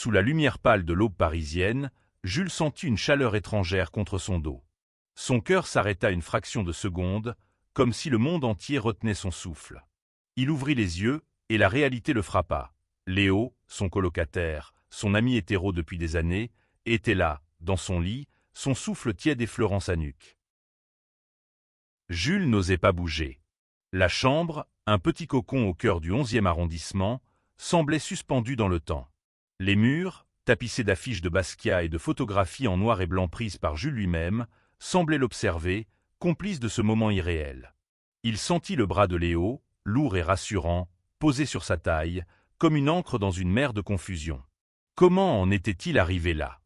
Sous la lumière pâle de l'aube parisienne, Jules sentit une chaleur étrangère contre son dos. Son cœur s'arrêta une fraction de seconde, comme si le monde entier retenait son souffle. Il ouvrit les yeux, et la réalité le frappa. Léo, son colocataire, son ami hétéro depuis des années, était là, dans son lit, son souffle tiède effleurant sa nuque. Jules n'osait pas bouger. La chambre, un petit cocon au cœur du 11e arrondissement, semblait suspendue dans le temps. Les murs, tapissés d'affiches de Basquiat et de photographies en noir et blanc prises par Jules lui-même, semblaient l'observer, complice de ce moment irréel. Il sentit le bras de Léo, lourd et rassurant, posé sur sa taille, comme une ancre dans une mer de confusion. Comment en était-il arrivé là?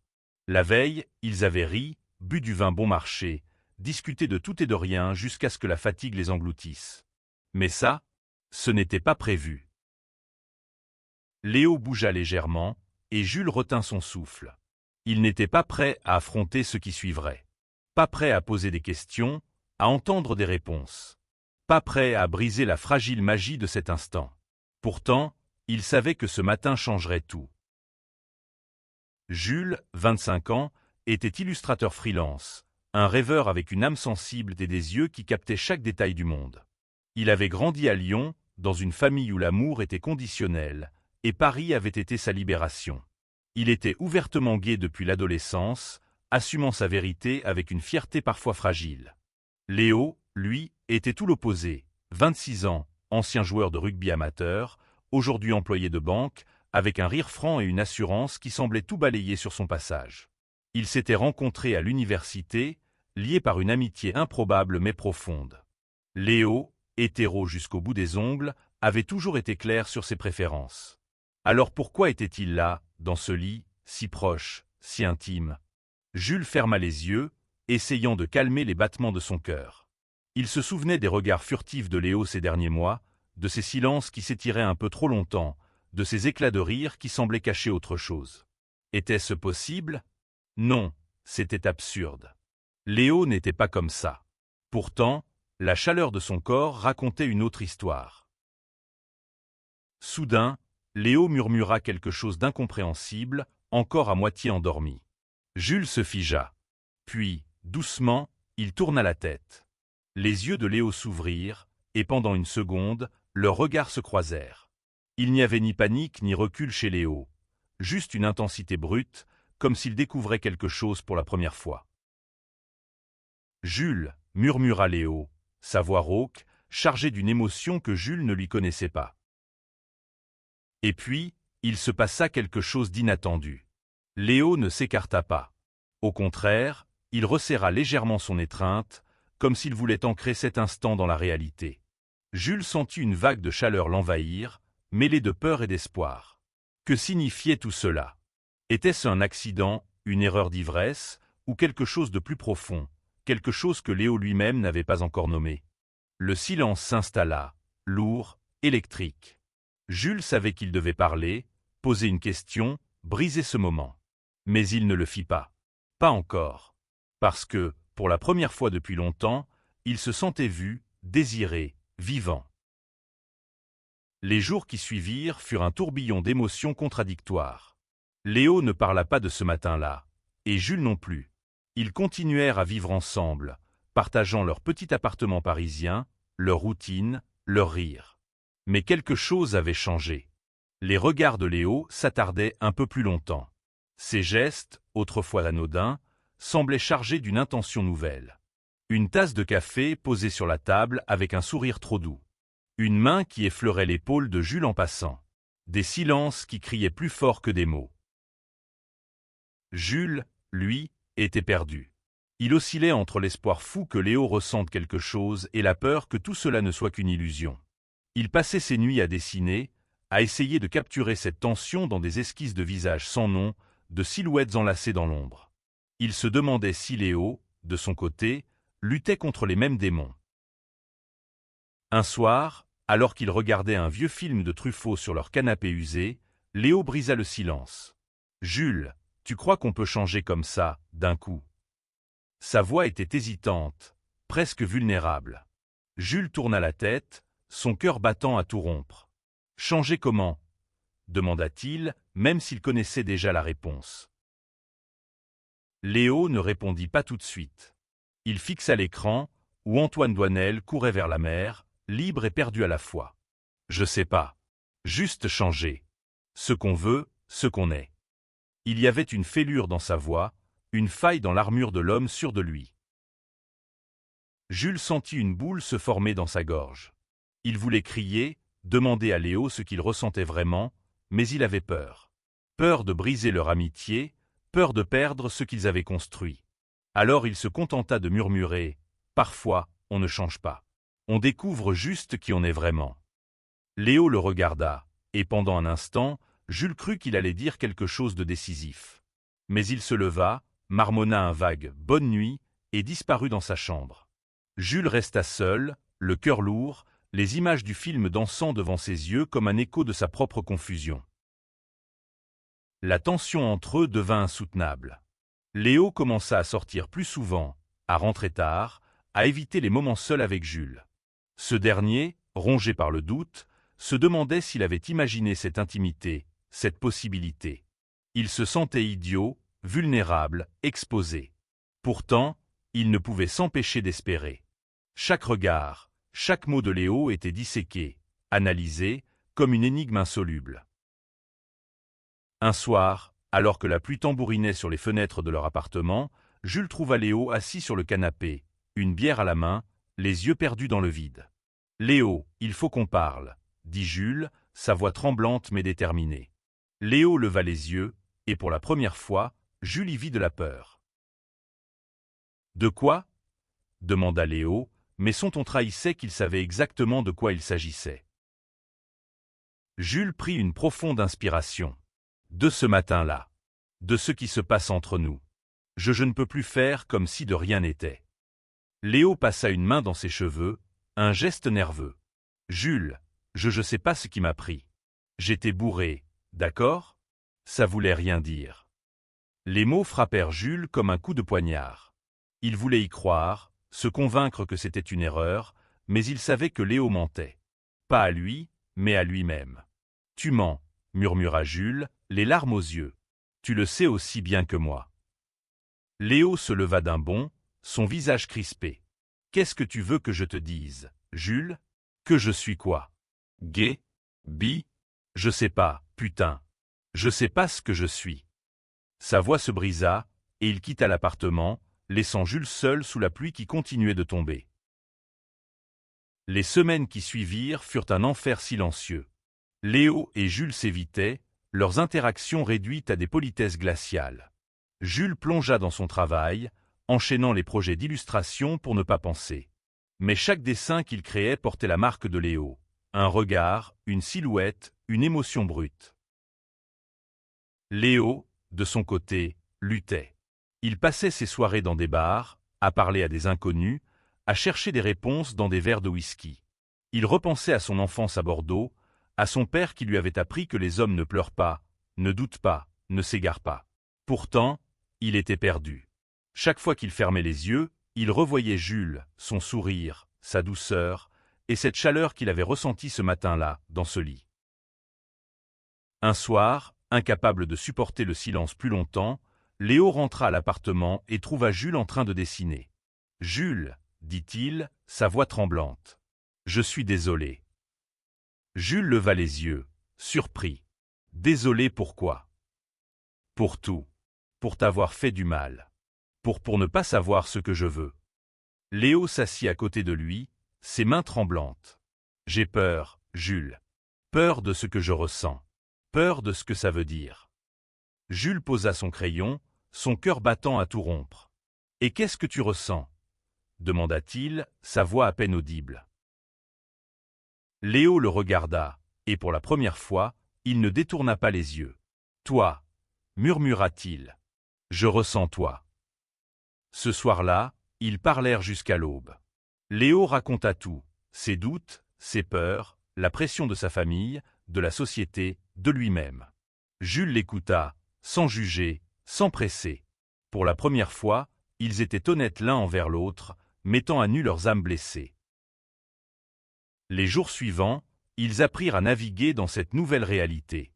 La veille, ils avaient ri, bu du vin bon marché, discuté de tout et de rien jusqu'à ce que la fatigue les engloutisse. Mais ça, ce n'était pas prévu. Léo bougea légèrement, et Jules retint son souffle. Il n'était pas prêt à affronter ce qui suivrait. Pas prêt à poser des questions, à entendre des réponses. Pas prêt à briser la fragile magie de cet instant. Pourtant, il savait que ce matin changerait tout. Jules, 25 ans, était illustrateur freelance, un rêveur avec une âme sensible et des yeux qui captaient chaque détail du monde. Il avait grandi à Lyon, dans une famille où l'amour était conditionnel, et Paris avait été sa libération. Il était ouvertement gai depuis l'adolescence, assumant sa vérité avec une fierté parfois fragile. Léo, lui, était tout l'opposé, 26 ans, ancien joueur de rugby amateur, aujourd'hui employé de banque, avec un rire franc et une assurance qui semblaient tout balayer sur son passage. Ils s'étaient rencontrés à l'université, liés par une amitié improbable mais profonde. Léo, hétéro jusqu'au bout des ongles, avait toujours été clair sur ses préférences. Alors pourquoi était-il là, dans ce lit, si proche, si intime? Jules ferma les yeux, essayant de calmer les battements de son cœur. Il se souvenait des regards furtifs de Léo ces derniers mois, de ses silences qui s'étiraient un peu trop longtemps, de ses éclats de rire qui semblaient cacher autre chose. Était-ce possible? Non, c'était absurde. Léo n'était pas comme ça. Pourtant, la chaleur de son corps racontait une autre histoire. Soudain, Léo murmura quelque chose d'incompréhensible, encore à moitié endormi. Jules se figea. Puis, doucement, il tourna la tête. Les yeux de Léo s'ouvrirent, et pendant une seconde, leurs regards se croisèrent. Il n'y avait ni panique ni recul chez Léo, juste une intensité brute, comme s'il découvrait quelque chose pour la première fois. « Jules » murmura Léo, sa voix rauque, chargée d'une émotion que Jules ne lui connaissait pas. Et puis, il se passa quelque chose d'inattendu. Léo ne s'écarta pas. Au contraire, il resserra légèrement son étreinte, comme s'il voulait ancrer cet instant dans la réalité. Jules sentit une vague de chaleur l'envahir, mêlée de peur et d'espoir. Que signifiait tout cela? Était-ce un accident, une erreur d'ivresse, ou quelque chose de plus profond, quelque chose que Léo lui-même n'avait pas encore nommé? Le silence s'installa, lourd, électrique. Jules savait qu'il devait parler, poser une question, briser ce moment. Mais il ne le fit pas. Pas encore. Parce que, pour la première fois depuis longtemps, il se sentait vu, désiré, vivant. Les jours qui suivirent furent un tourbillon d'émotions contradictoires. Léo ne parla pas de ce matin-là, et Jules non plus. Ils continuèrent à vivre ensemble, partageant leur petit appartement parisien, leur routine, leur rire. Mais quelque chose avait changé. Les regards de Léo s'attardaient un peu plus longtemps. Ses gestes, autrefois anodins, semblaient chargés d'une intention nouvelle. Une tasse de café posée sur la table avec un sourire trop doux. Une main qui effleurait l'épaule de Jules en passant. Des silences qui criaient plus fort que des mots. Jules, lui, était perdu. Il oscillait entre l'espoir fou que Léo ressente quelque chose et la peur que tout cela ne soit qu'une illusion. Il passait ses nuits à dessiner, à essayer de capturer cette tension dans des esquisses de visages sans nom, de silhouettes enlacées dans l'ombre. Il se demandait si Léo, de son côté, luttait contre les mêmes démons. Un soir, alors qu'il regardait un vieux film de Truffaut sur leur canapé usé, Léo brisa le silence. « Jules, tu crois qu'on peut changer comme ça, d'un coup ?» Sa voix était hésitante, presque vulnérable. Jules tourna la tête, son cœur battant à tout rompre. « Changer comment ? demanda-t-il, même s'il connaissait déjà la réponse. Léo ne répondit pas tout de suite. Il fixa l'écran, où Antoine Doinel courait vers la mer, libre et perdu à la fois. Je sais pas. Juste changer. Ce qu'on veut, ce qu'on est. Il y avait une fêlure dans sa voix, une faille dans l'armure de l'homme sûr de lui. Jules sentit une boule se former dans sa gorge. Il voulait crier, demander à Léo ce qu'il ressentait vraiment, mais il avait peur. Peur de briser leur amitié, peur de perdre ce qu'ils avaient construit. Alors il se contenta de murmurer « Parfois, on ne change pas. On découvre juste qui on est vraiment. » Léo le regarda, et pendant un instant, Jules crut qu'il allait dire quelque chose de décisif. Mais il se leva, marmonna un vague « Bonne nuit » et disparut dans sa chambre. Jules resta seul, le cœur lourd, les images du film dansant devant ses yeux comme un écho de sa propre confusion. La tension entre eux devint insoutenable. Léo commença à sortir plus souvent, à rentrer tard, à éviter les moments seuls avec Jules. Ce dernier, rongé par le doute, se demandait s'il avait imaginé cette intimité, cette possibilité. Il se sentait idiot, vulnérable, exposé. Pourtant, il ne pouvait s'empêcher d'espérer. Chaque regard, chaque mot de Léo était disséqué, analysé, comme une énigme insoluble. Un soir, alors que la pluie tambourinait sur les fenêtres de leur appartement, Jules trouva Léo assis sur le canapé, une bière à la main, les yeux perdus dans le vide. « Léo, il faut qu'on parle », dit Jules, sa voix tremblante mais déterminée. Léo leva les yeux, et pour la première fois, Jules y vit de la peur. « De quoi ?» demanda Léo, mais son ton trahissait qu'il savait exactement de quoi il s'agissait. Jules prit une profonde inspiration. De ce matin-là. De ce qui se passe entre nous. Je ne peux plus faire comme si de rien n'était. Léo passa une main dans ses cheveux, un geste nerveux. Jules, je sais pas ce qui m'a pris. J'étais bourré, d'accord? Ça voulait rien dire. Les mots frappèrent Jules comme un coup de poignard. Il voulait y croire, se convaincre que c'était une erreur, mais il savait que Léo mentait. Pas à lui, mais à lui-même. Tu mens, murmura Jules, les larmes aux yeux. Tu le sais aussi bien que moi. Léo se leva d'un bond, son visage crispé. Qu'est-ce que tu veux que je te dise, Jules? Que je suis quoi? Gay? Bi? Je sais pas, putain. Je sais pas ce que je suis. Sa voix se brisa, et il quitta l'appartement, laissant Jules seul sous la pluie qui continuait de tomber. Les semaines qui suivirent furent un enfer silencieux. Léo et Jules s'évitaient, leurs interactions réduites à des politesses glaciales. Jules plongea dans son travail, enchaînant les projets d'illustration pour ne pas penser. Mais chaque dessin qu'il créait portait la marque de Léo. Un regard, une silhouette, une émotion brute. Léo, de son côté, luttait. Il passait ses soirées dans des bars, à parler à des inconnus, à chercher des réponses dans des verres de whisky. Il repensait à son enfance à Bordeaux, à son père qui lui avait appris que les hommes ne pleurent pas, ne doutent pas, ne s'égarent pas. Pourtant, il était perdu. Chaque fois qu'il fermait les yeux, il revoyait Jules, son sourire, sa douceur, et cette chaleur qu'il avait ressentie ce matin-là, dans ce lit. Un soir, incapable de supporter le silence plus longtemps, Léo rentra à l'appartement et trouva Jules en train de dessiner. « Jules, dit-il, sa voix tremblante. Je suis désolé. » Jules leva les yeux, surpris. « Désolé pourquoi? » « Pour tout. Pour t'avoir fait du mal. Pour ne pas savoir ce que je veux. » Léo s'assit à côté de lui, ses mains tremblantes. « J'ai peur, Jules. Peur de ce que je ressens. Peur de ce que ça veut dire. » Jules posa son crayon, son cœur battant à tout rompre. « Et qu'est-ce que tu ressens ?» demanda-t-il, sa voix à peine audible. Léo le regarda, et pour la première fois, il ne détourna pas les yeux. « Toi, » murmura-t-il. « Je ressens toi. » Ce soir-là, ils parlèrent jusqu'à l'aube. Léo raconta tout, ses doutes, ses peurs, la pression de sa famille, de la société, de lui-même. Jules l'écouta, sans juger, sans presser. Pour la première fois, ils étaient honnêtes l'un envers l'autre, mettant à nu leurs âmes blessées. Les jours suivants, ils apprirent à naviguer dans cette nouvelle réalité.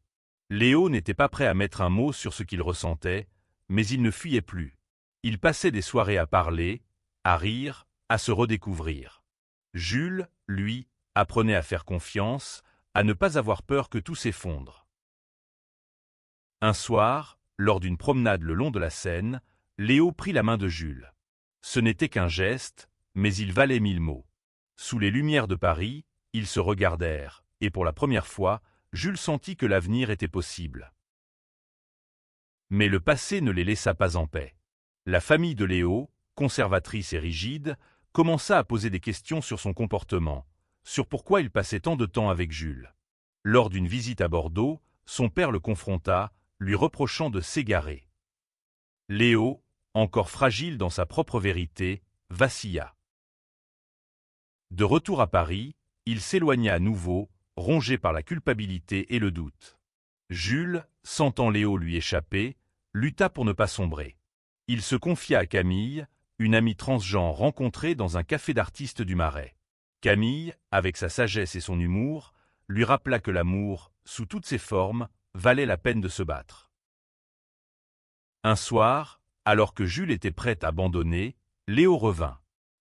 Léo n'était pas prêt à mettre un mot sur ce qu'il ressentait, mais il ne fuyait plus. Il passait des soirées à parler, à rire, à se redécouvrir. Jules, lui, apprenait à faire confiance, à ne pas avoir peur que tout s'effondre. Un soir, lors d'une promenade le long de la Seine, Léo prit la main de Jules. Ce n'était qu'un geste, mais il valait 1000 mots. Sous les lumières de Paris, ils se regardèrent, et pour la première fois, Jules sentit que l'avenir était possible. Mais le passé ne les laissa pas en paix. La famille de Léo, conservatrice et rigide, commença à poser des questions sur son comportement, sur pourquoi il passait tant de temps avec Jules. Lors d'une visite à Bordeaux, son père le confronta, lui reprochant de s'égarer. Léo, encore fragile dans sa propre vérité, vacilla. De retour à Paris, il s'éloigna à nouveau, rongé par la culpabilité et le doute. Jules, sentant Léo lui échapper, lutta pour ne pas sombrer. Il se confia à Camille, une amie transgenre rencontrée dans un café d'artistes du Marais. Camille, avec sa sagesse et son humour, lui rappela que l'amour, sous toutes ses formes, valait la peine de se battre. Un soir, alors que Jules était prêt à abandonner, Léo revint.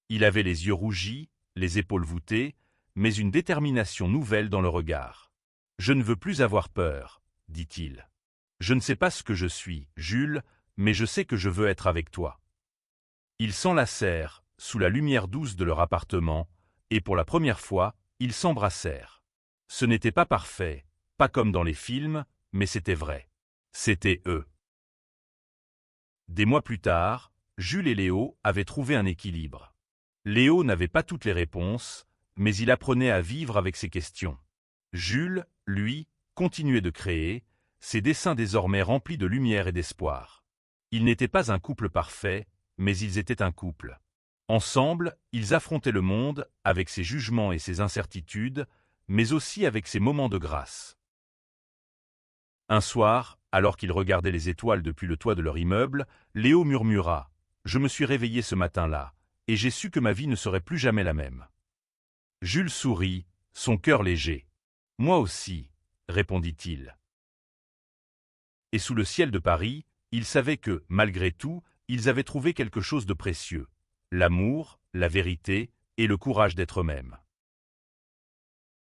Il avait les yeux rougis, les épaules voûtées, mais une détermination nouvelle dans le regard. « Je ne veux plus avoir peur, » dit-il. « Je ne sais pas ce que je suis, Jules, mais je sais que je veux être avec toi. » Ils s'enlacèrent, sous la lumière douce de leur appartement, et pour la première fois, ils s'embrassèrent. Ce n'était pas parfait, pas comme dans les films, mais c'était vrai. C'était eux. Des mois plus tard, Jules et Léo avaient trouvé un équilibre. Léo n'avait pas toutes les réponses, mais il apprenait à vivre avec ses questions. Jules, lui, continuait de créer, ses dessins désormais remplis de lumière et d'espoir. Ils n'étaient pas un couple parfait, mais ils étaient un couple. Ensemble, ils affrontaient le monde avec ses jugements et ses incertitudes, mais aussi avec ses moments de grâce. Un soir, alors qu'ils regardaient les étoiles depuis le toit de leur immeuble, Léo murmura « Je me suis réveillé ce matin-là, et j'ai su que ma vie ne serait plus jamais la même. » Jules sourit, son cœur léger. « Moi aussi, » répondit-il. Et sous le ciel de Paris, ils savaient que, malgré tout, ils avaient trouvé quelque chose de précieux. L'amour, la vérité et le courage d'être eux-mêmes.